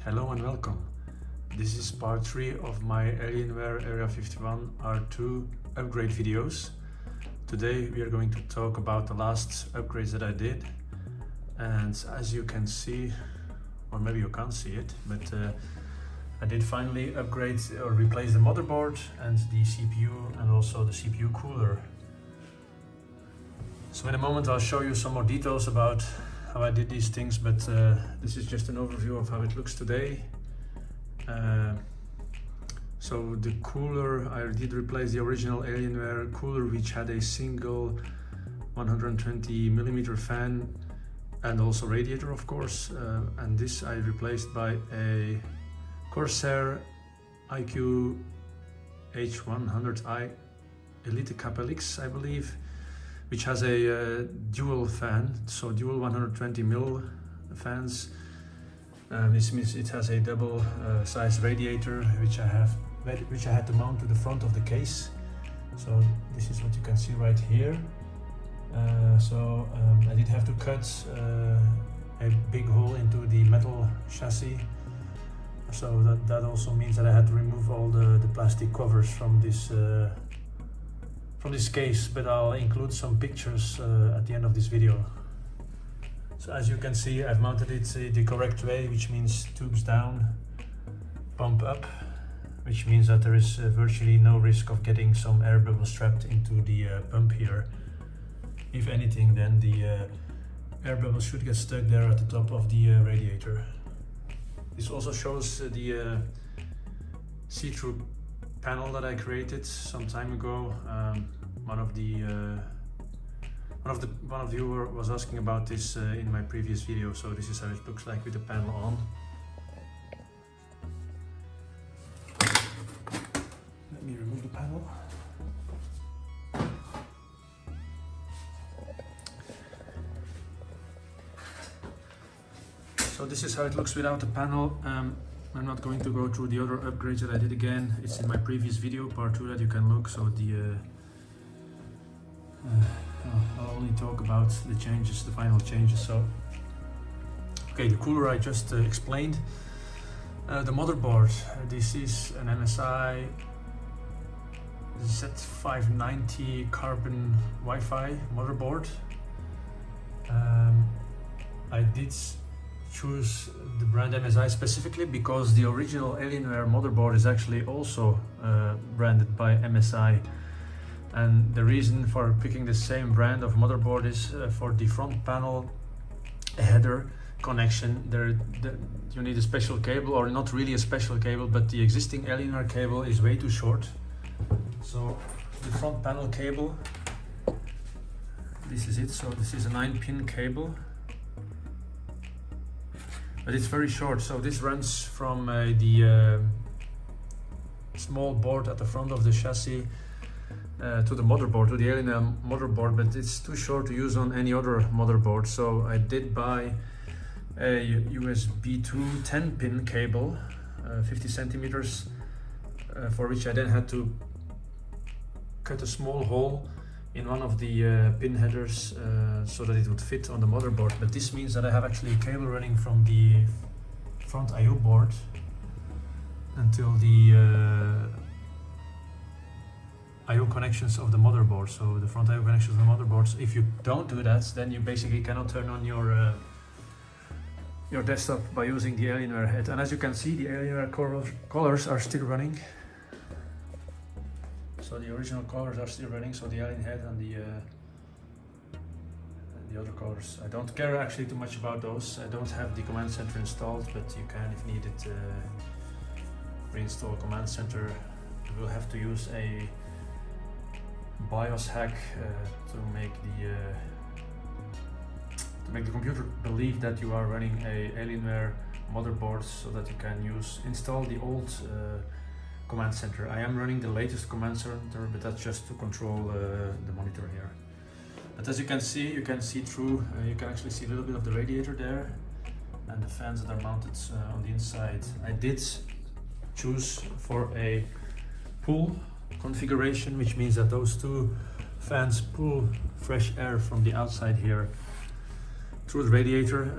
Hello and welcome. This is part 3 of my Alienware Area51-R2 upgrade videos. Today we are going to talk about the last upgrades that I did, and as you can see, or maybe you can't see it, but I did finally upgrade or replace the motherboard and the CPU and also the CPU cooler. So in a moment I'll show you some more details about how I did these things, but this is just an overview of how it looks today. So the cooler, I did replace the original Alienware cooler, which had a single 120mm fan and also radiator, of course, and this I replaced by a Corsiar iCue H100i Elite capellix, I believe, which has a dual fan, so dual 120mm fans. This means it has a double size radiator, which I had to mount to the front of the case. So this is what you can see right here. I did have to cut a big hole into the metal chassis. So that also means that I had to remove all the plastic covers from this case, but I'll include some pictures at the end of this video. So as you can see, I've mounted it the correct way, which means tubes down, pump up, which means that there is virtually no risk of getting some air bubbles trapped into the pump here. If anything, then the air bubbles should get stuck there at the top of the radiator. This also shows the see-through panel that I created some time ago. One of you was asking about this in my previous video, so this is how it looks like with the panel on. Let me remove the panel. So this is how it looks without the panel. I'm not going to go through the other upgrades that I did again. It's in my previous video, part 2, that you can look. So I'll only talk about the changes, the final changes. So, okay, the cooler I just explained. The motherboard. This is an MSI Z590 carbon Wi-Fi motherboard. I did choose the brand MSI specifically because the original Alienware motherboard is actually also branded by MSI, and the reason for picking the same brand of motherboard is for the front panel header connection. You need a special cable, or not really a special cable, but the existing Alienware cable is way too short. So the front panel cable, this is it. So this is a 9-pin cable, but it's very short. So this runs from the small board at the front of the chassis to the motherboard, to the Alienware motherboard, but it's too short to use on any other motherboard. So I did buy a USB 2 10-pin cable, 50 centimeters, for which I then had to cut a small hole in one of the pin headers so that it would fit on the motherboard. But this means that I have actually a cable running from the front I/O board until the I/O connections of the motherboard. So the front I/O connections of the motherboard. So if you don't do that, then you basically cannot turn on your desktop by using the Alienware head. And as you can see, the Alienware colors are still running. So the original colors are still running, so the Alien head and the other colors. I don't care actually too much about those. I don't have the command center installed, but you can, if needed, reinstall command center. You will have to use a BIOS hack to make the computer believe that you are running a Alienware motherboard, so that you can install the old command center. I am running the latest command center, but that's just to control the monitor here. But as you can see through, you can actually see a little bit of the radiator there and the fans that are mounted on the inside. I did choose for a pull configuration, which means that those two fans pull fresh air from the outside here through the radiator.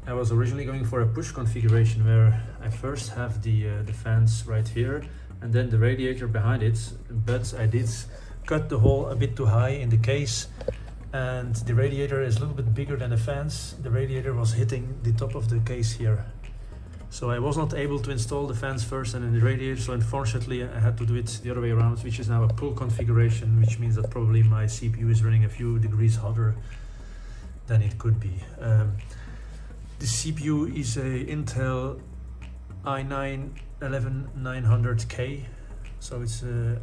I was originally going for a push configuration where I first have the fans right here and then the radiator behind it, but I did cut the hole a bit too high in the case, and the radiator is a little bit bigger than the fans. The radiator was hitting the top of the case here. So I was not able to install the fans first and then the radiator, so unfortunately I had to do it the other way around, which is now a pull configuration, which means that probably my CPU is running a few degrees hotter than it could be. The CPU is a Intel i9-11900K, so it's a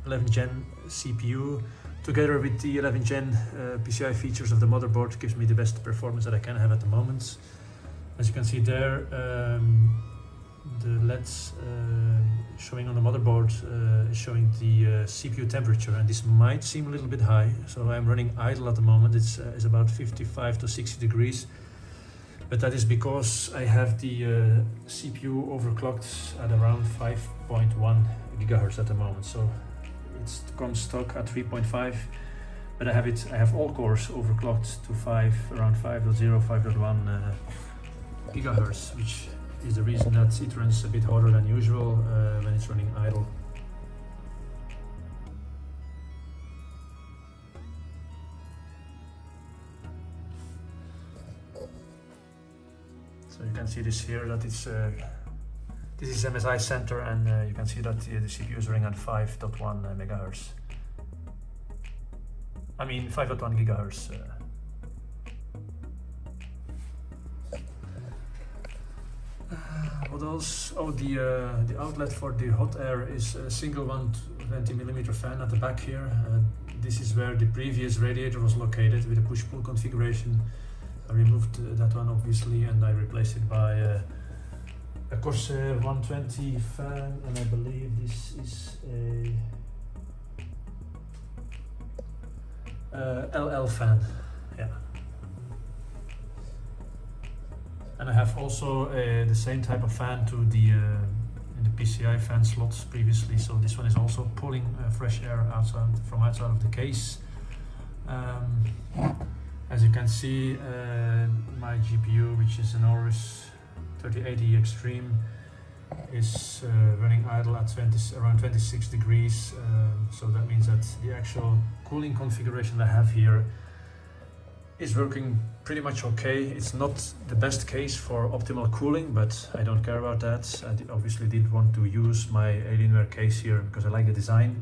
11th gen CPU. Together with the 11th gen PCI features of the motherboard, gives me the best performance that I can have at the moment. As you can see there, the LEDs showing on the motherboard is showing the CPU temperature, and this might seem a little bit high. So I'm running idle at the moment. It's about 55 to 60 degrees, but that is because I have the CPU overclocked at around 5.1 gigahertz at the moment. So it comes stock at 3.5, but I have all cores overclocked to around 5.0, 5.1 gigahertz, which is the reason that it runs a bit hotter than usual when it's running idle. So you can see this here, that it's this is MSI center, and you can see that the CPU is running at 5.1 megahertz. I mean 5.1 gigahertz. What else? Oh, the outlet for the hot air is a single 120mm fan at the back here. This is where the previous radiator was located with a push-pull configuration. I removed that one obviously, and I replaced it by a Corsiar 120 fan, and I believe this is a LL fan. Yeah. And I have also the same type of fan to the in the PCI fan slots previously, so this one is also pulling fresh air from outside of the case. As you can see, my GPU, which is an Aorus 3080 Xtreme, is running idle at around 26 degrees, so that means that the actual cooling configuration I have here is working pretty much okay. It's not the best case for optimal cooling, but I don't care about that. I obviously did want to use my Alienware case here because I like the design.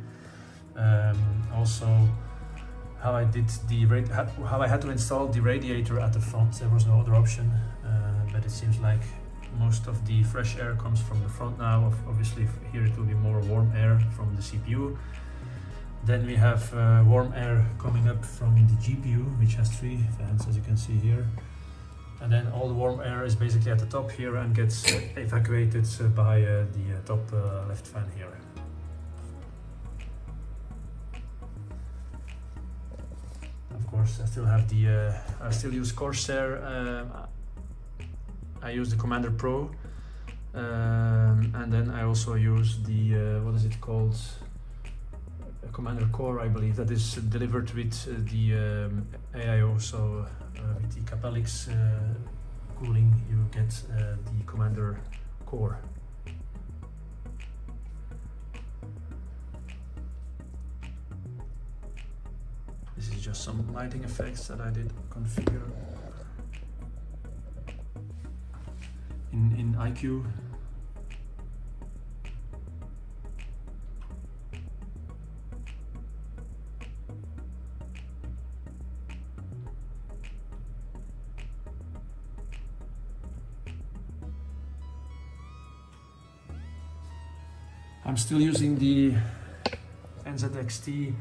Also, how I had to install the radiator at the front. There was no other option, but it seems like most of the fresh air comes from the front now. Obviously here it will be more warm air from the CPU. Then we have warm air coming up from the GPU, which has 3 fans, as you can see here. And then all the warm air is basically at the top here and gets evacuated by the top left fan here. Of course, I still have I still use Corsair. I use the Commander Pro, and then I also use the what is it called? Commander Core, I believe, that is delivered with the AIO, so with the capellix cooling you get the Commander Core. This is just some lighting effects that I did configure in iCue. I'm still using the NZXT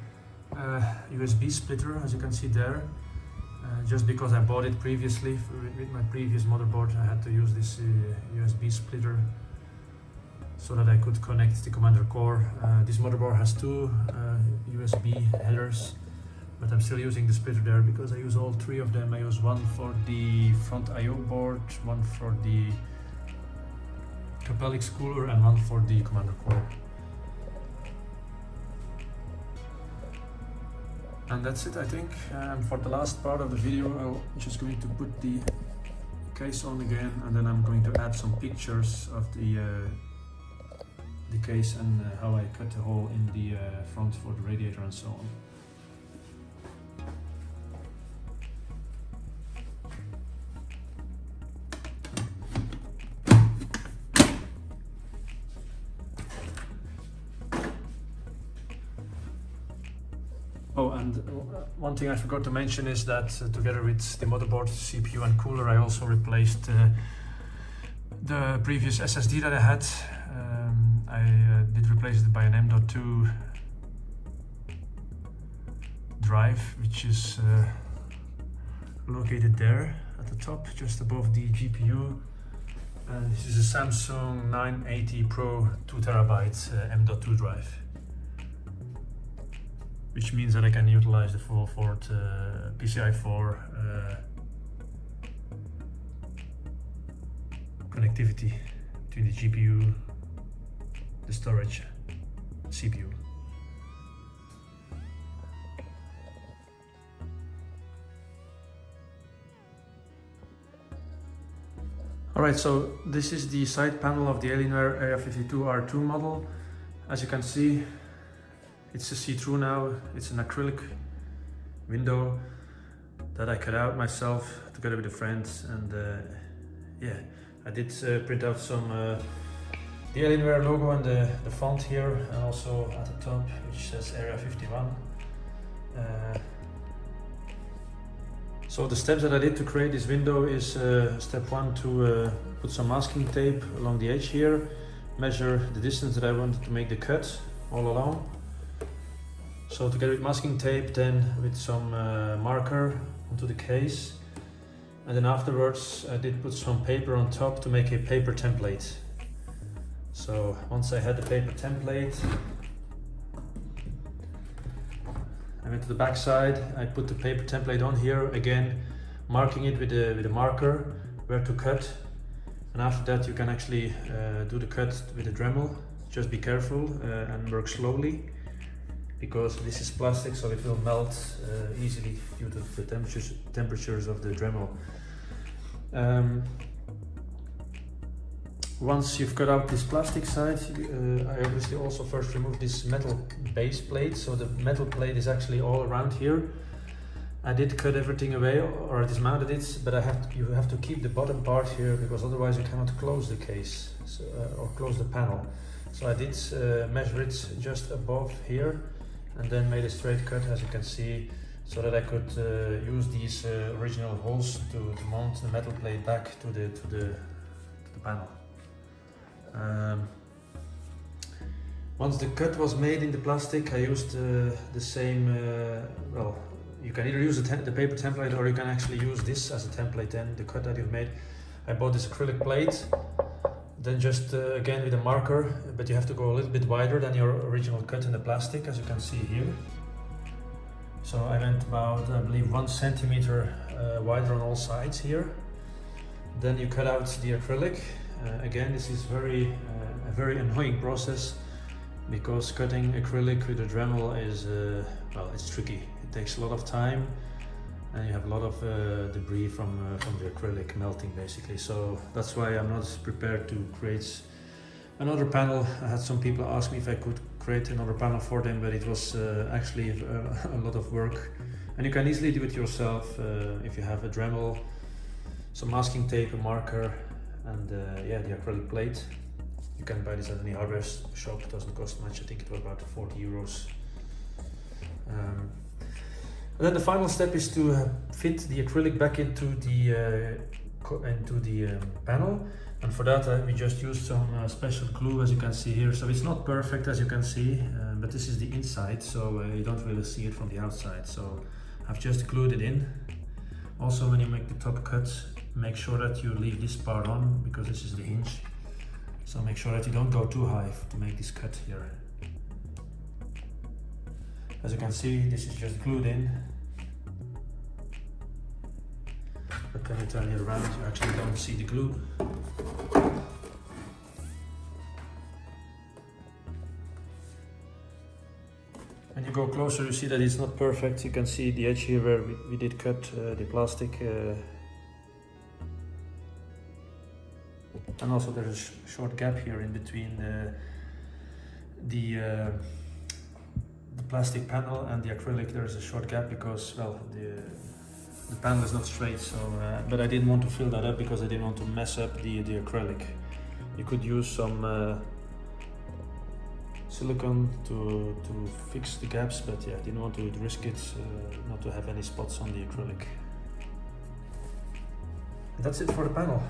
USB splitter, as you can see there, just because I bought it previously with my previous motherboard. I had to use this USB splitter so that I could connect the Commander Core. This motherboard has 2 USB headers, but I'm still using the splitter there because I use all 3 of them. I use one for the front I/O board, one for the capellix cooler, and one for the Commander Core. And that's it, I think. For the last part of the video, I'm just going to put the case on again, and then I'm going to add some pictures of the case and how I cut the hole in the front for the radiator and so on. Oh, and one thing I forgot to mention is that together with the motherboard, CPU and cooler, I also replaced the previous SSD that I had. I did replace it by an M.2 drive, which is located there at the top, just above the GPU. And this is a Samsung 980 Pro 2TB M.2 drive, which means that I can utilize the full PCI 4 connectivity between the GPU, the storage, CPU. Alright, so this is the side panel of the Alienware Area51-R model. As you can see, it's a see-through now. It's an acrylic window that I cut out myself together with a friend, and yeah, I did print out some the Alienware logo and the font here, and also at the top which says Area51. So the steps that I did to create this window is step 1 to put some masking tape along the edge here, measure the distance that I wanted to make the cut all along. So together with masking tape, then with some marker onto the case, and then afterwards I did put some paper on top to make a paper template. So once I had the paper template, I went to the back side. I put the paper template on here again, marking it with a marker where to cut, and after that you can actually do the cut with a Dremel. Just be careful and work slowly, because this is plastic, so it will melt easily due to the temperatures of the Dremel. Once you've cut out this plastic side, I obviously also first remove this metal base plate. So the metal plate is actually all around here. I did cut everything away, or dismounted it, but you have to keep the bottom part here, because otherwise you cannot close the case, so, or close the panel. So I did measure it just above here, and then made a straight cut, as you can see, so that I could use these original holes to mount the metal plate back to the panel. Once the cut was made in the plastic, I used the same, well, you can either use the paper template, or you can actually use this as a template, then the cut that you've made. I bought this acrylic plate, then just again with a marker, but you have to go a little bit wider than your original cut in the plastic, as you can see here. So I went about, I believe, 1 centimeter wider on all sides here. Then you cut out the acrylic. Again, this is a very annoying process, because cutting acrylic with a Dremel is, well, it's tricky. It takes a lot of time, and you have a lot of debris from the acrylic melting, basically. So that's why I'm not prepared to create another panel. I had some people ask me if I could create another panel for them, but it was actually a lot of work. And you can easily do it yourself if you have a Dremel, some masking tape, a marker, and yeah, the acrylic plate. You can buy this at any hardware shop. It doesn't cost much. I think it was about 40 euros. And then the final step is to fit the acrylic back into the panel, and for that we just used some special glue, as you can see here. So it's not perfect, as you can see, but this is the inside, so you don't really see it from the outside. So I've just glued it in. Also, when you make the top cut, make sure that you leave this part on, because this is the hinge. So make sure that you don't go too high to make this cut here. As you can see, this is just glued in. But when you turn it around, you actually don't see the glue. When you go closer, you see that it's not perfect. You can see the edge here where we did cut the plastic. And also there's a short gap here in between the plastic panel and the acrylic. There's a short gap because, well, the panel is not straight, so but I didn't want to fill that up because I didn't want to mess up the acrylic. You could use some silicone to fix the gaps, but yeah, I didn't want to risk it not to have any spots on the acrylic. And that's it for the panel.